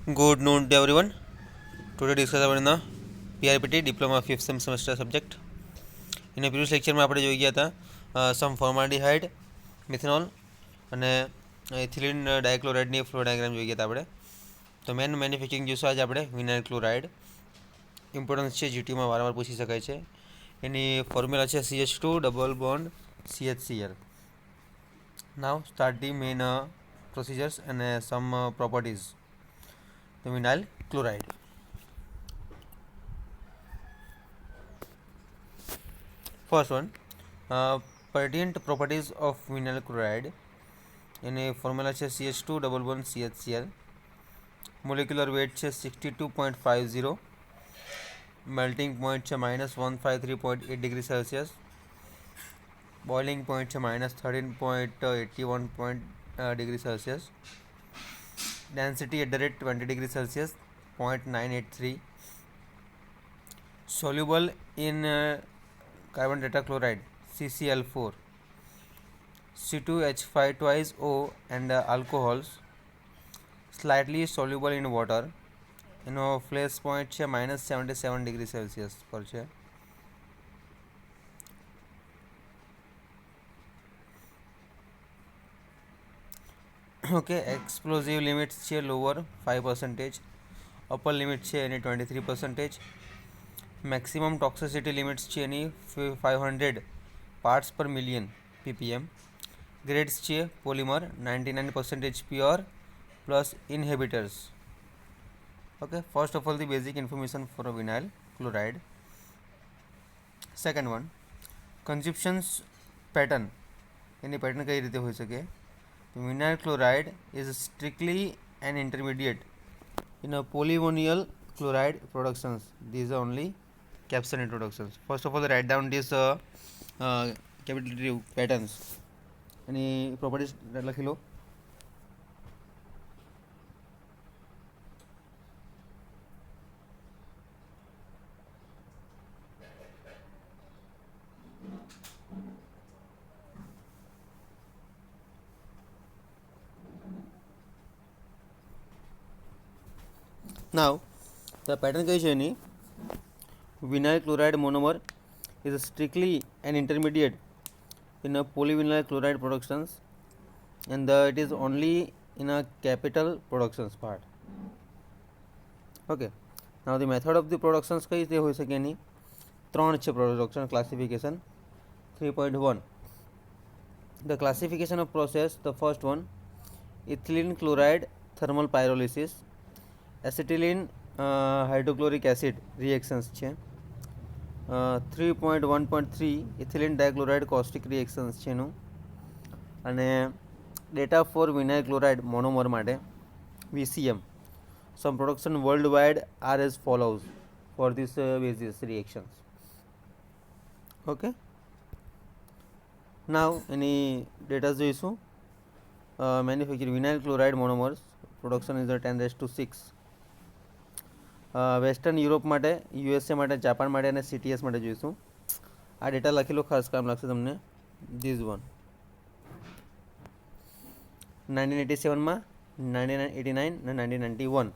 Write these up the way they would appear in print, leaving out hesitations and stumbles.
Good noon to everyone. Today discuss about the PRPT Diploma 5th semester subject. In a previous lecture में આપણે જોઈ ગયા હતા સમ formaldehyde methanol અને ethylene ડાયક્લોરાઇડની flow diagram જોઈ ગયા હતા આપણે. તો મેન મેન્યુફેક્ચરિંગ જોઈશું આજે આપણે વિનાઇલ ક્લોરાઇડ. ઇમ્પોર્ટન્સ છે, જીટીયુમાં વારંવાર પૂછી શકાય છે. એની ફોર્મ્યુલા છે CH2 double bond CHCl. Now start the main procedures અને સમ properties. The vinyl chloride. First one, pertinent properties of vinyl chloride. એની ફોર્મ્યુલા છે CH2 double bond CHCl. Molecular weight છે 62.50. મેલ્ટિંગ પોઈન્ટ છે -153.8 ડિગ્રી સેલ્સિયસ. બોઇલિંગ પોઈન્ટ છે -13.81 degree Celsius. Density at the rate 20 degrees Celsius 0.983. Soluble in carbon tetrachloride CCl4, C2H5 twice O and alcohols. Slightly soluble in water. એનો flash point છે -77 degree Celsius પર છે. Okay, explosive limits છે lower 5%, upper limit છે એની 23%. Maximum toxicity limits છે એની 500 parts per million ppm. Grades છે polymer 99% pure plus inhibitors. Okay, first of all the basic information for vinyl chloride. Second one, consumptions pattern. એની pattern કઈ રીતે હોઈ શકે? Vinyl chloride is strictly an intermediate in a polyvinyl chloride productions. These are only capsule introductions. First of all, write down these capital patterns. Any properties લખી લો. Now, the pattern કઈ છે એની? Vinyl chloride monomer is strictly an intermediate in a polyvinyl chloride productions, and it is only in a capital productions part. Okay. Now the method of the productions કઈ રીતે હોઈ શકે એની? ત્રણ છે production classification. 3.1, the classification of process. The first one, ethylene chloride thermal pyrolysis. Acetylene hydrochloric acid reactions છે. 3.1.3 ethylene dichloride caustic reactions છે એનું. અને data for vinyl chloride monomer માટે VCM. Some production world wide are as follows for this basis reactions. Okay, now એની data જોઈશું. Manufacture vinyl chloride monomers production is 10⁻⁶. Western Europe માટે, USA માટે, Japan માટે અને CTS માટે જોઈશું. આ ડેટા લખી લો, ખાસ કામ લાગશે તમને. ધીસ વન 1987માં, 1989 અને 1991.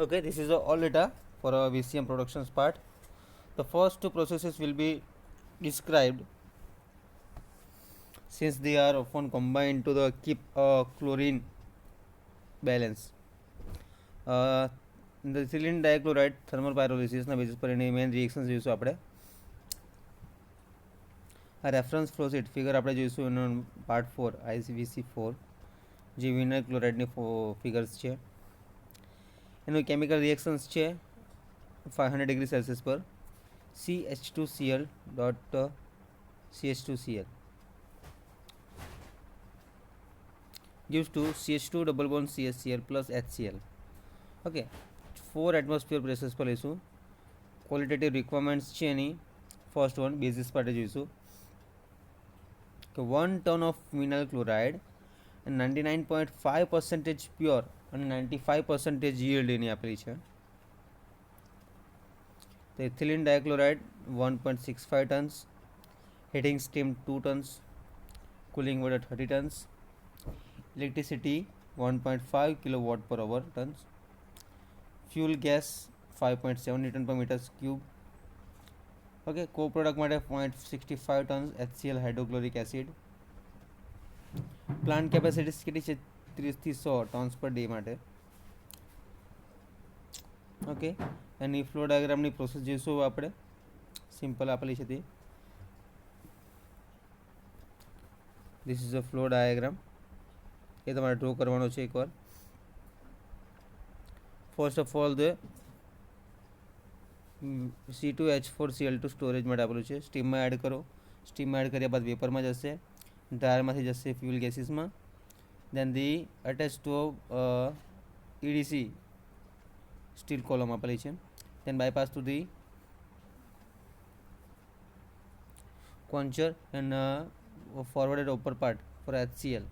Okay, this is all data for our VCM productions part. The first two processes will be described since they are often combined to keep a chlorine balance. Ethylene dichloride thermal પાયરોલિસિસના basis પર એની main reactions જોઈશું આપણે. આ reference ફ્લોશીટ figure આપણે જોઈશું એનો part 4 ICVC4 જે વિનર ક્લોરાઇડની ફિગર્સ છે. એનું કેમિકલ રિએક્શન્સ છે 500 ડિગ્રી સેલ્સિયસ પર CH2Cl dot CH2Cl gives to CH2 double bond CHCl plus HCl. Okay, 4 atmosphere pressures પર લઈશું. ક્વોલિટેટિવ રિક્વાયરમેન્ટ્સ છે એની. ફર્સ્ટ વન બેઝિસ માટે જોઈશું કે 1 ton of mineral chloride 99.5% pure અને 95% yield એની આપેલી છે. તો ethylene dichloride 1.65 tons, heating steam 2 tons, cooling water 30 tons, electricity 1.5 kilowatt per hour tons, fuel gas 5.7 Newton per meter cube. Okay, co product માટે 0.65 tons HCl hydrochloric acid. Plant capacity કેટલી છે? 30 થી 100 tons per day માટે. Okay, એની flow ડાયાગ્રામની process જોઈશું આપણે. Simple આપેલી છે તે. This is a flow diagram. એ તમારે ડ્રો કરવાનો છે એકવાર. First of all the C2H4Cl2 storage માટે આપેલું છે. સ્ટીમમાં એડ કરો. સ્ટીમમાં એડ કર્યા બાદ વેપરમાં જશે, ડ્રાયરમાંથી જશે ફ્યુલ ગેસીસમાં. Then the attach to EDC still column આપેલી છે. Then bypass to the quencher and forwarded upper part for HCl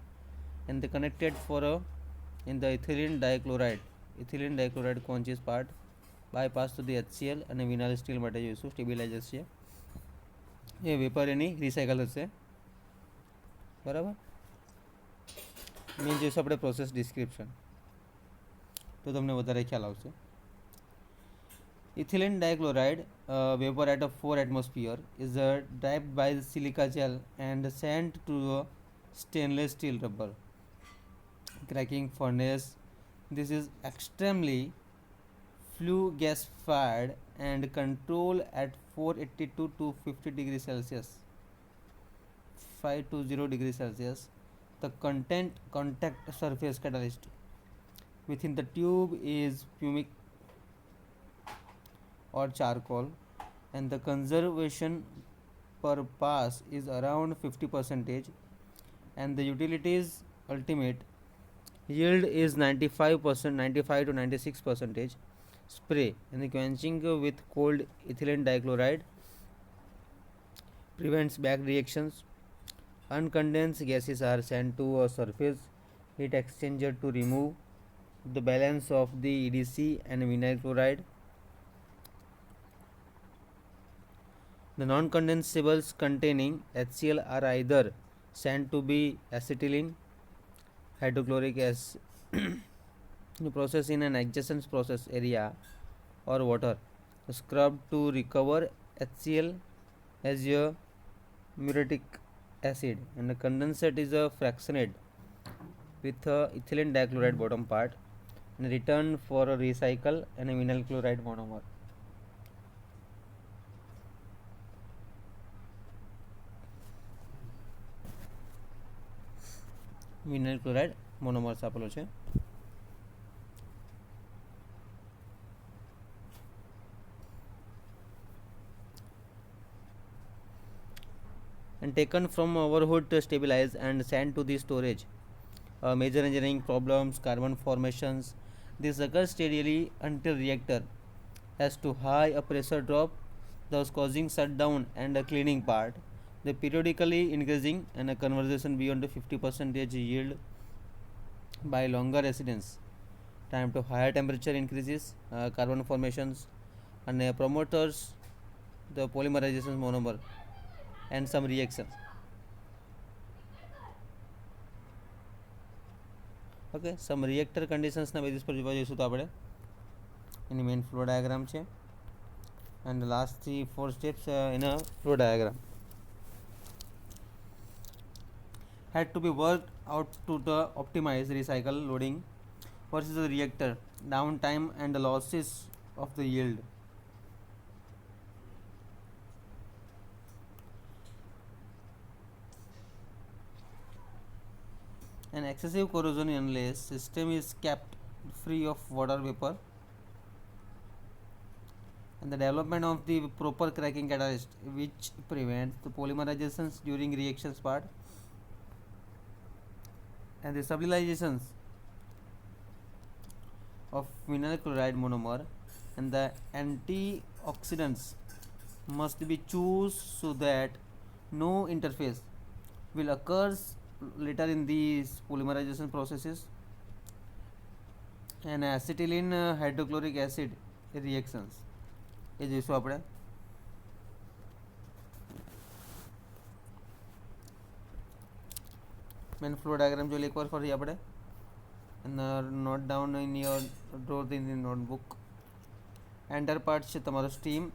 and they connected for in the ethylene dichloride quenches part bypass to the HCl અને vinyl steel માટે જોઈશું. Stabilisers છે એ vapour એની recycle થશે. બરાબર. Main જોઈશું આપણે process description, તો તમને વધારે ખ્યાલ આવશે. Ethylene dichloride vapor at a 4 atmosphere is trapped by the silica gel and sent to a stainless steel rubber cracking furnace. This is extremely flue gas fired and controlled at 482 to 50 degrees Celsius, 520 degrees Celsius. The contact surface catalyst within the tube is pumic or charcoal and the conservation per pass is around 50% and the utilities ultimate yield is 95 to 96%. Spray and the quenching with cold ethylene dichloride prevents back reactions. Uncondensed gases are sent to a surface heat exchanger to remove the balance of the EDC and vinyl chloride. The non-condensables containing HCl are either sent to be acetylene, hydrochloric acid process in an adjacent process area or water scrubbed to recover HCl as a muriatic acid, and the condensate is a fractionated with a ethylene dichloride bottom part and returned for a recycle and a vinyl chloride monomer. Vinyl chloride monomers આપેલો છે. And taken from our hood to stabilize and sent to the storage. Major engineering problems, carbon formations. This occurs steadily until reactor has to high a pressure drop, thus causing shutdown and a cleaning part. They periodically increasing and a conversion beyond the 50% yield by longer residence time to higher temperature increases carbon formations and promoters the polymerization monomer and some reactions. Okay, some reactor કન્ડિશન્સના basis પર જોવા જઈશું તો આપણે એની main flow diagram છે and last 3-4 steps એના flow diagram had to be worked out to the optimize recycle loading versus the reactor downtime and the losses of the yield. An excessive corrosion unless system is kept free of water vapor, and the development of the proper cracking catalyst which prevents the polymerizations during reactions part, and the stabilizations of vinyl chloride monomer, and the antioxidants must be choose so that no interface will occurs later in these polymerization processes, and acetylene hydrochloric acid reactions એ જોઈશું આપણે. Main flow diagram જોઈ એકવાર ફરી આપણે note down in your draw in notebook. Enter part છે તમારો steam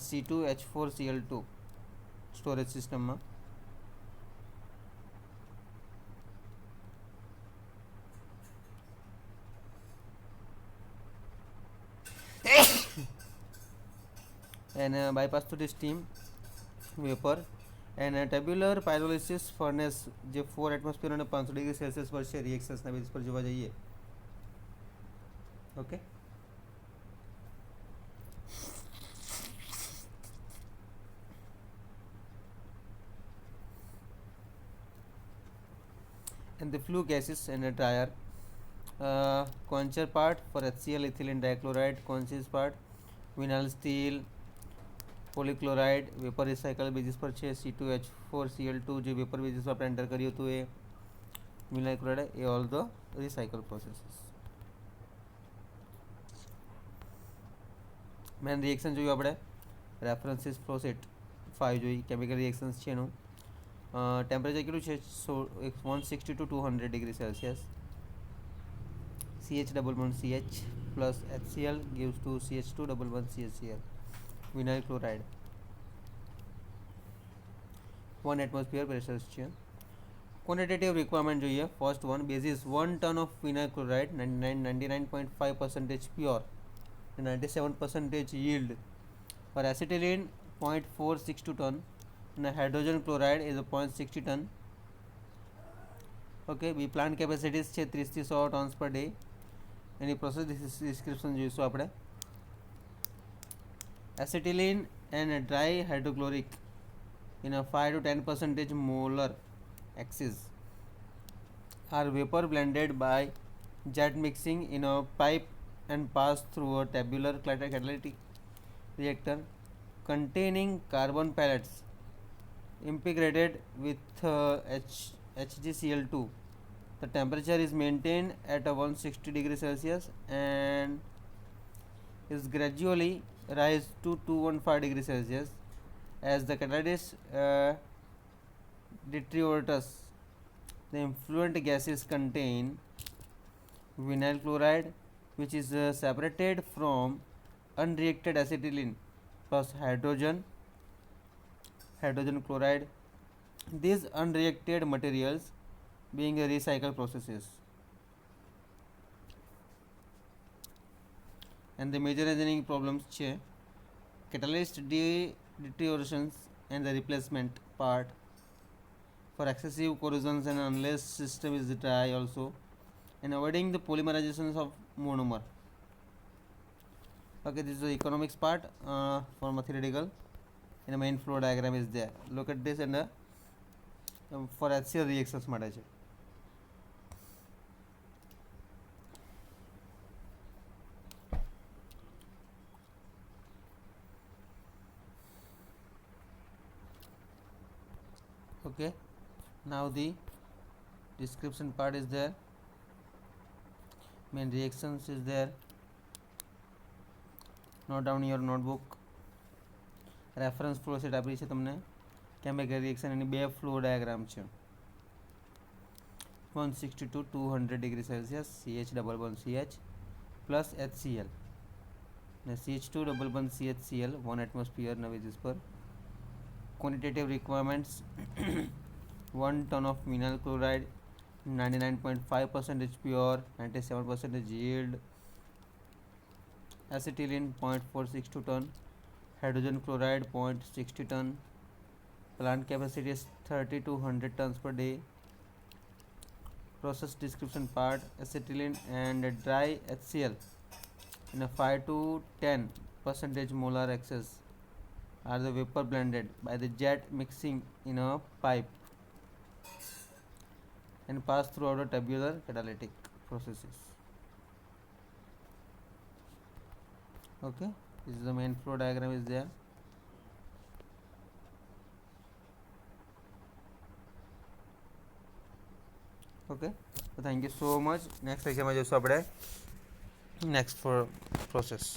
C2H4Cl2 storage સિસ્ટમમાં. and bypass to the steam vapor and tabular pyrolysis furnace જે 4 એટમોસ્ફિયર અને 500 ડિગ્રી સેલ્સિયસ પર છે રિએક્શન્સના બેઝ પર જોવા જઈએ. Okay, and the flue gases and a dryer. Quencher part for HCl ethylene dichloride, quenches part vinyl steel polychloride vapour recycle basis પર છે. C2H4Cl2 જે વેપર બેઝિસ પર આપણે એન્ટર કર્યું હતું એ વિનાઇલ ક્લોરાઇડ, એ all the recycle processes. Main reaction જોયું આપણે રેફરન્સીસ ફ્લોસેટ 5 જોઈ. કેમિકલ રિએક્શન્સ છે એનું ટેમ્પરેચર કેટલું છે 160 to 200 degree Celsius. CH11CH plus HCl gives to CH211CHCl vinyl chloride. 1 atmosphere pressure છે. quantitative requirement જોઈએ. first one basis 1 ton of vinyl chloride 99.5% pure and 97% yield. For acetylene 0.462 ton and hydrogen chloride is a 0.60 ton. okay, બી plant capacities છે 30 થી 100 tons per day. એની process description જોઈશું આપણે. acetylene and dry hydrochloric in a 5 to 10% molar axis are vapor blended by jet mixing in a pipe and pass through a tabular catalytic reactor containing carbon pellets impregnated with HgCl2. The temperature is maintained at a 160 degree Celsius and is gradually rise to 215 degree Celsius as the catalyst deteriorates. The effluent gases contain vinyl chloride which is separated from unreacted acetylene plus hydrogen chloride. These unreacted materials being a recycled processes. And the major engineering problems છે catalyst deteriorations and the replacement part for excessive corrosions and unless system is dry also, and avoiding the polymerizations of monomer. okay, this is the economics part for theoretical, and the main flow diagram is there. look at this. and for HCl reactions માટે છે. okay, now the description part is there. main reactions is there. note down your notebook. reference flow sheet આપી છે તમને. chemical reaction એની બે flow diagram છે 160 to 200 degree Celsius CH11CH plus HCl and CH211CHCl 1 atmosphere na basis per. quantitative requirements 1 ton of vinyl chloride 99.5% pure, 97% yield, acetylene 0.462 ton, hydrogen chloride 0.60 ton. Plant capacity is 30 to 100 tons per day. Process description part: acetylene and dry HCl in a 5 to 10 percentage molar excess are the vapor blended by the jet mixing in a pipe and pass throughout a tubular catalytic processes. Okay, this is the main flow diagram is there. Okay, so thank you so much. Next lecture માં જોશું આપણે next for process.